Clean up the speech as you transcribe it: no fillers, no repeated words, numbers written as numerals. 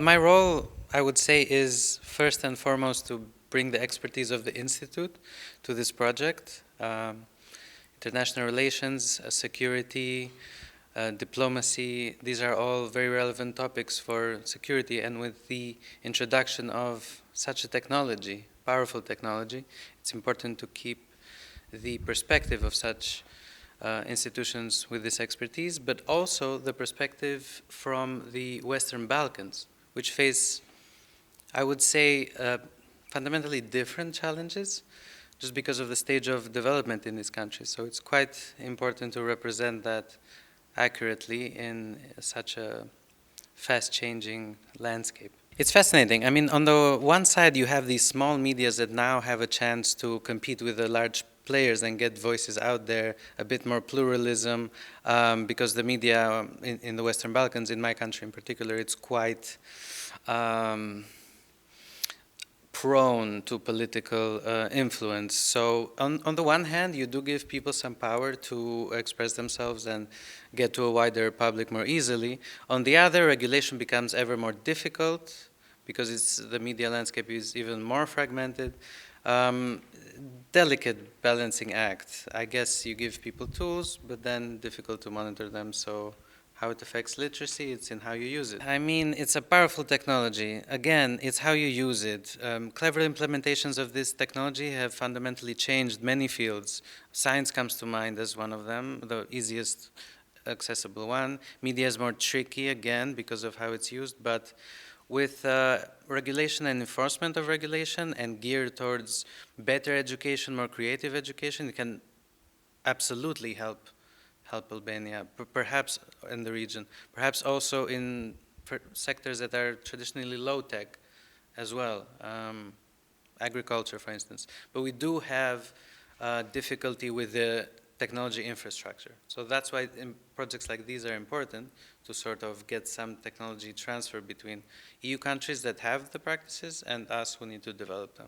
My role, I would say, is first and foremost to bring the expertise of the Institute to this project. International relations, security, diplomacy, these are all very relevant topics for security, and with the introduction of such a technology, powerful technology, it's important to keep the perspective of such institutions with this expertise, but also the perspective from the Western Balkans, which face, I would say, fundamentally different challenges just because of the stage of development in these countries. So it's quite important to represent that accurately in such a fast-changing landscape. It's fascinating. I mean, on the one side, you have these small medias that now have a chance to compete with the large players and get voices out there, a bit more pluralism, because the media in the Western Balkans, in my country in particular, it's quite prone to political influence. So on the one hand, you do give people some power to express themselves and get to a wider public more easily. On the other, regulation becomes ever more difficult because the media landscape is even more fragmented. Delicate balancing act. I guess you give people tools, but then difficult to monitor them. So how it affects literacy, it's in how you use it. I mean, it's a powerful technology. Again, it's how you use it. Clever implementations of this technology have fundamentally changed many fields. Science comes to mind as one of them, the easiest accessible one. Media is more tricky, again, because of how it's used, but with regulation and enforcement of regulation and geared towards better education, more creative education, it can absolutely help Albania, perhaps in the region, perhaps also in sectors that are traditionally low-tech as well, agriculture, for instance. But we do have difficulty with the technology infrastructure. So that's why projects like these are important to sort of get some technology transfer between EU countries that have the practices and us who need to develop them.